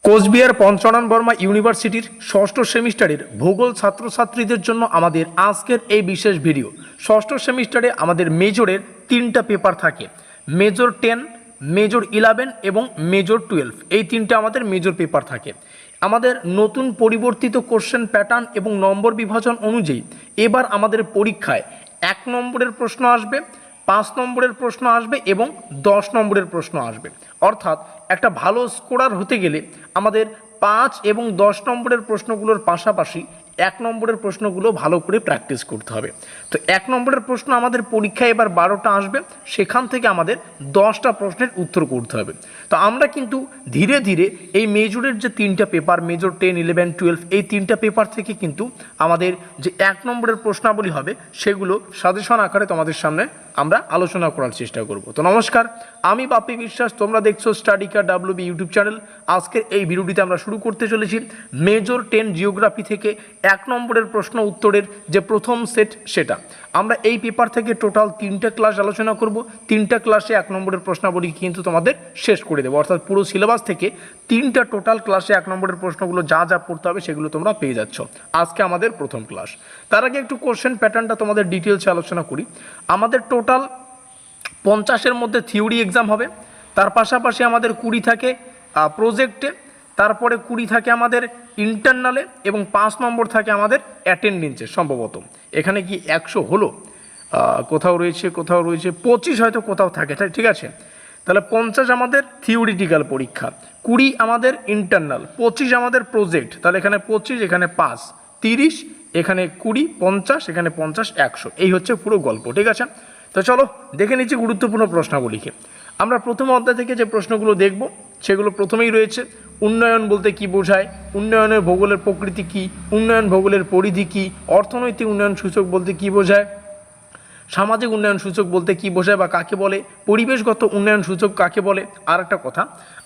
কোচবিহার পঞ্চানন বর্মা ইউনিভার্সিটির ষষ্ঠ সেমিস্টারের ভূগোল ছাত্রছাত্রীদের জন্য আমাদের আজকের এই বিশেষ ভিডিও। ষষ্ঠ সেমিস্টারে আমাদের মেজরের তিনটা পেপার থাকে, মেজর 10, মেজর 11 এবং মেজর 12। এই তিনটা আমাদের মেজর পেপার থাকে। আমাদের নতুন পরিবর্তিত কোশ্চেন প্যাটার্ন এবং নম্বর বিভাজন অনুযায়ী এবার আমাদের পরীক্ষায় 1 নম্বরের প্রশ্ন আসবে, 5 নম্বরের প্রশ্ন আসবে এবং 10 নম্বরের প্রশ্ন আসবে। অর্থাৎ একটা ভালো স্কোরার হতে গেলে আমাদের 5 এবং 10 নম্বরের প্রশ্নগুলোর পাশাপাশি 1 নম্বরের প্রশ্নগুলো ভালো করে প্র্যাকটিস করতে হবে। তো 1 নম্বরের প্রশ্ন আমাদের পরীক্ষায় এবার 12টা আসবে, সেখান থেকে আমাদের 10টা প্রশ্নের উত্তর করতে হবে। তো আমরা কিন্তু ধীরে ধীরে এই মেজরের যে তিনটা পেপার, মেজর 10, 11, 12, এই তিনটা পেপার থেকে কিন্তু আমাদের যে 1 নম্বরের প্রশ্নাবলী হবে সেগুলো সাজেশন আকারে তোমাদের সামনে আমরা আলোচনা করার চেষ্টা করব। তো নমস্কার, আমি বাপি বিশ্বাস, তোমরা দেখছো স্টাডিকার WB ইউটিউব চ্যানেল। আজকের এই ভিডিওটিতে আমরা শুরু করতে চলেছি মেজর 10 জিওগ্রাফি থেকে 1 নম্বরের প্রশ্ন উত্তরের যে প্রথম সেট সেটা। আমরা এই পেপার থেকে টোটাল 3টে ক্লাস আলোচনা করব। 3টা ক্লাসে 1 নম্বরের প্রশ্নাবলী কিন্তু তোমাদের শেষ করে দেবো, অর্থাৎ পুরো সিলেবাস থেকে 3টা টোটাল ক্লাসে 1 নম্বরের প্রশ্নগুলো যা যা পড়তে হবে সেগুলো তোমরা পেয়ে যাচ্ছ। আজকে আমাদের প্রথম ক্লাস। তার আগে একটু কোশ্চেন প্যাটার্নটা তোমাদের ডিটেলসে আলোচনা করি। আমাদের টোটাল 50-এর মধ্যে থিওরি এক্সাম হবে, তার পাশাপাশি আমাদের 20 থাকে প্রজেক্টে, তারপরে 20 থাকে আমাদের ইন্টারনালে এবং 5 নম্বর থাকে আমাদের অ্যাটেন্ডেন্সে। সম্ভবত এখানে কি 100 হলো, কোথাও রয়েছে 25 হয়তো কোথাও থাকে, ঠিক আছে। তাহলে 50 আমাদের থিওরিটিক্যাল পরীক্ষা, 20 আমাদের ইন্টারনাল, 25 আমাদের প্রজেক্ট। তাহলে এখানে 25, এখানে 5, 30, এখানে 20, 50, এখানে 50, 100। এই হচ্ছে পুরো গল্প, ঠিক আছে। তো চলো দেখে নিচ্ছি গুরুত্বপূর্ণ প্রশ্নাবলীকে। আমরা প্রথম অধ্যায় থেকে যে প্রশ্নগুলো দেখব সেগুলো প্রথমেই রয়েছে উন্নয়ন বলতে কি বোঝায়, উন্নয়নের ভূগোলের প্রকৃতি কি, উন্নয়ন ভূগোলের পরিধি কি, অর্থনৈতিক উন্নয়ন সূচক বলতে কি বোঝায়, সামাজিক উন্নয়ন সূচক বলতে কি বোঝায় বা কাকে বলে, পরিবেশগত উন্নয়ন সূচক কাকে বলে। আর একটা কথা,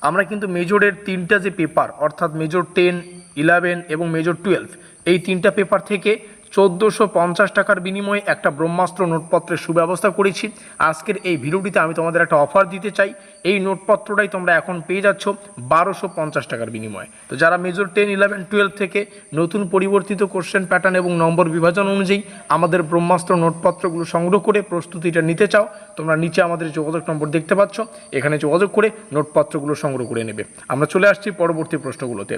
আমরা কিন্তু মেজরের 3টা যে পেপার অর্থাৎ মেজর 10, 11 এবং মেজর 12, এই 3টা পেপার থেকে 1450 টাকার বিনিময়ে একটা ব্রহ্মাস্ত্র নোটপত্রের সুব্যবস্থা করেছি। আজকের এই ভিডিওটিতে আমি তোমাদের একটা অফার দিতে চাই, এই নোটপত্রটাই তোমরা এখন পেয়ে যাচ্ছ 1250 টাকার বিনিময়ে। তো যারা মেজর 10, 11, 12 থেকে নতুন পরিবর্তিত কোশ্চেন প্যাটার্ন এবং নম্বর বিভাজন অনুযায়ী আমাদের ব্রহ্মাস্ত্র নোটপত্রগুলো সংগ্রহ করে প্রস্তুতিটা নিতে চাও, তোমরা নিচে আমাদের যোগাযোগ নম্বর দেখতে পাচ্ছ, এখানে যোগাযোগ করে নোটপত্রগুলো সংগ্রহ করে নেবে। আমরা চলে আসছি পরবর্তী প্রশ্নগুলোতে।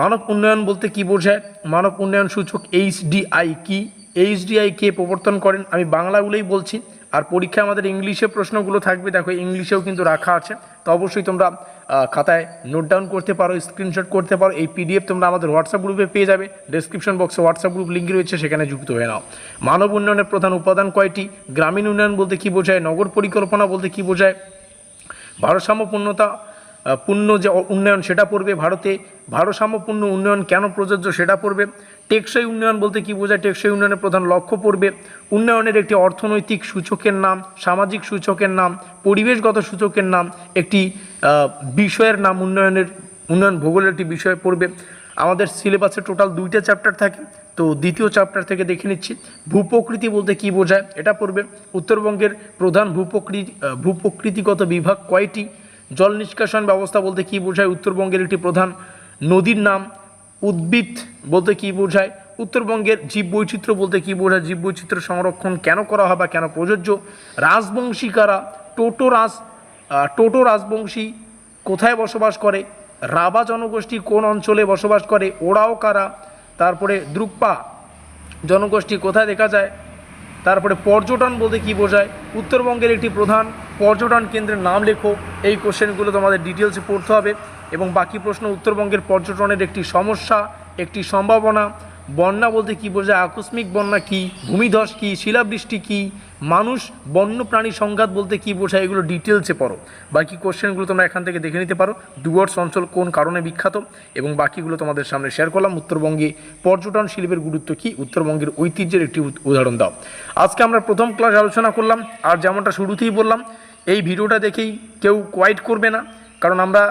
মানব উন্নয়ন বলতে কি বোঝায়, মানব উন্নয়ন সূচক HDI কি, HDI কে প্রবর্তন করেন। আমি বাংলাগুলোই বলছি, আর পরীক্ষায় আমাদের ইংলিশে প্রশ্নগুলো থাকবে, দেখো ইংলিশেও কিন্তু রাখা আছে। তো অবশ্যই তোমরা খাতায় নোট ডাউন করতে পারো, স্ক্রিনশট করতে পারো। এই PDF তোমরা আমাদের হোয়াটসঅ্যাপ গ্রুপে পেয়ে যাবে, ডেসক্রিপশন বক্সে হোয়াটসঅ্যাপ গ্রুপ লিঙ্ক রয়েছে, সেখানে যুক্ত হয়ে নাও। মানব উন্নয়নের প্রধান উপাদান কয়টি, গ্রামীণ উন্নয়ন বলতে কি বোঝায়, নগর পরিকল্পনা বলতে কি বোঝায়, ভারসাম্যপূর্ণ যে উন্নয়ন সেটা পড়বে, ভারতে ভারসাম্যপূর্ণ উন্নয়ন কেন প্রযোজ্য সেটা পড়বে, টেকসই উন্নয়ন বলতে কি বোঝায়, টেকসই উন্নয়নের প্রধান লক্ষ্য পড়বে, উন্নয়নের একটি অর্থনৈতিক সূচকের নাম, সামাজিক সূচকের নাম, পরিবেশগত সূচকের নাম, একটি বিষয়ের নাম, উন্নয়ন ভূগোলের একটি বিষয় পড়বে। আমাদের সিলেবাসে টোটাল 2টা চ্যাপ্টার থাকে, তো দ্বিতীয় চ্যাপ্টার থেকে দেখে নিচ্ছি। ভূপ্রকৃতি বলতে কি বোঝায় এটা পড়বে। উত্তরবঙ্গের প্রধান ভূপ্রকৃতিগত বিভাগ কয়টি, জল নিষ্কাশন ব্যবস্থা বলতে কি বোঝায়, উত্তরবঙ্গের একটি প্রধান নদীর নাম, উদ্ভিদ বলতে কি বোঝায়, উত্তরবঙ্গের জীববৈচিত্র্য বলতে কি বোঝায়, জীববৈচিত্র্য সংরক্ষণ কেন করা হয় বা কেন প্রযোজ্য, রাজবংশী কারা, টোটো রাজবংশী কোথায় বসবাস করে, রাভা জনগোষ্ঠী কোন অঞ্চলে বসবাস করে, ওরাও কারা, তারপরে দ্রুকপা জনগোষ্ঠী কোথায় দেখা যায়, তারপরে পর্যটন বলতে কি বোঝায়, উত্তরবঙ্গের একটি প্রধান পর্যটন কেন্দ্রের নাম লেখো। এই কোশ্চেনগুলো তোমাদের ডিটেলসে পড়তে হবে। এবং বাকি প্রশ্ন, উত্তরবঙ্গের পর্যটনের একটি সমস্যা, একটি সম্ভাবনা, বন্যা বলতে কি বোঝায়, আকস্মিক বন্যা কি, ভূমিধস কি, শিলাবৃষ্টি কি, মানুষ বন্যপ্রাণী সংঘাত বলতে কি বোঝায়, এগুলো ডিটেলসে পড়ো। বাকি কোশ্চেনগুলো তোমরা এখান থেকে দেখে নিতে পারো। ডুয়ার্স অঞ্চল কোন কারণে বিখ্যাত, এবং বাকিগুলো তোমাদের সামনে শেয়ার করলাম। উত্তরবঙ্গে পর্যটন শিল্পের গুরুত্ব কী, উত্তরবঙ্গের ঐতিহ্যের একটি উদাহরণ দাও। আজকে আমরা প্রথম ক্লাস আলোচনা করলাম, আর যেমনটা শুরুতেই বললাম, এই ভিডিওটা দেখেই কেউ কোয়াইট করবে না, কারণ আমরা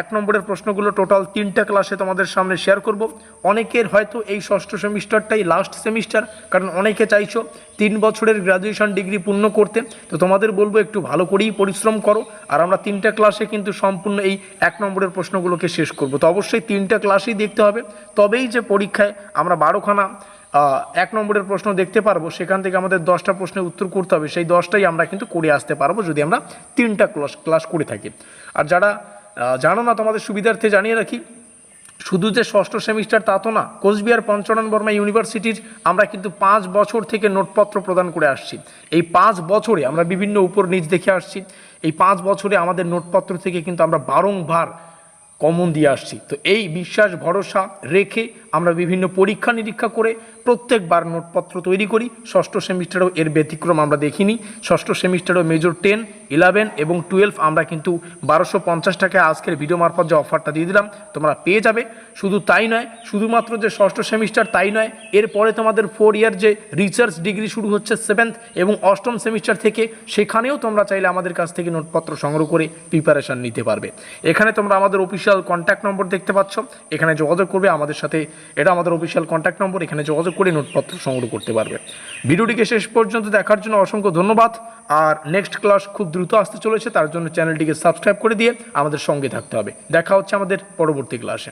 1 নম্বরের প্রশ্নগুলো টোটাল 3টা ক্লাসে তোমাদের সামনে শেয়ার করব। অনেকের হয়তো এই ষষ্ঠ সেমিস্টারটাই লাস্ট সেমিস্টার, কারণ অনেকে চাইছো 3 বছরের গ্র্যাজুয়েশন ডিগ্রি পূর্ণ করতে। তো তোমাদের বলবো একটু ভালো করেই পরিশ্রম করো, আর আমরা 3টা ক্লাসে কিন্তু সম্পূর্ণ এই 1 নম্বরের প্রশ্নগুলোকে শেষ করব। তো অবশ্যই 3টা ক্লাসই দেখতে হবে, তবেই যে পরীক্ষায় আমরা 12খানা 1 নম্বরের প্রশ্ন দেখতে পারবো, সেখান থেকে আমাদের 10টা প্রশ্নের উত্তর করতে হবে। সেই 10টাই আমরা কিন্তু করে আসতে পারবো যদি আমরা 3টা ক্লাস করে থাকি। আর যারা জানো না, তোমাদের সুবিধার্থে জানিয়ে রাখি, শুধু যে ষষ্ঠ সেমিস্টার তা তো না, কোচবিহার পঞ্চানন বর্মা ইউনিভার্সিটির আমরা কিন্তু 5 বছর থেকে নোটপত্র প্রদান করে আসছি। এই 5 বছরে আমরা বিভিন্ন উপর নিচ দেখে আসছি। এই 5 বছরে আমাদের নোটপত্র থেকে কিন্তু আমরা বারংবার কমন দিয়ে আসছি। তো এই বিশ্বাস ভরসা রেখে আমরা বিভিন্ন পরীক্ষা নিরীক্ষা করে প্রত্যেকবার নোটপত্র তৈরি করি। ষষ্ঠ সেমিস্টারেও এর ব্যতিক্রম আমরা দেখিনি। ষষ্ঠ সেমিস্টারেও মেজর 10, 11 এবং 12 আমরা কিন্তু 1250 টাকায় আজকের ভিডিও মারফত যে অফারটা দিয়ে দিলাম তোমরা পেয়ে যাবে। শুধু তাই নয়, শুধুমাত্র যে ষষ্ঠ সেমিস্টার তাই নয়, এরপরে তোমাদের 4 ইয়ার যে রিসার্চ ডিগ্রি শুরু হচ্ছে 7th এবং 8ম সেমিস্টার থেকে, সেখানেও তোমরা চাইলে আমাদের কাছ থেকে নোটপত্র সংগ্রহ করে প্রিপারেশান নিতে পারবে। এখানে তোমরা আমাদের অফিসিয়াল কন্ট্যাক্ট নম্বর দেখতে পাচ্ছ, এখানে যোগাযোগ করবে আমাদের সাথে। এটা আমাদের অফিসিয়াল কন্ট্যাক্ট নম্বর, এখানে যোগাযোগ করে নোটপত্র সংগ্রহ করতে পারবে। ভিডিওটিকে শেষ পর্যন্ত দেখার জন্য অসংখ্য ধন্যবাদ। আর নেক্সট ক্লাস খুব দ্রুত আসতে চলেছে, তার জন্য চ্যানেলটিকে সাবস্ক্রাইব করে দিয়ে আমাদের সঙ্গে থাকতে হবে। দেখা হচ্ছে আমাদের পরবর্তী ক্লাসে।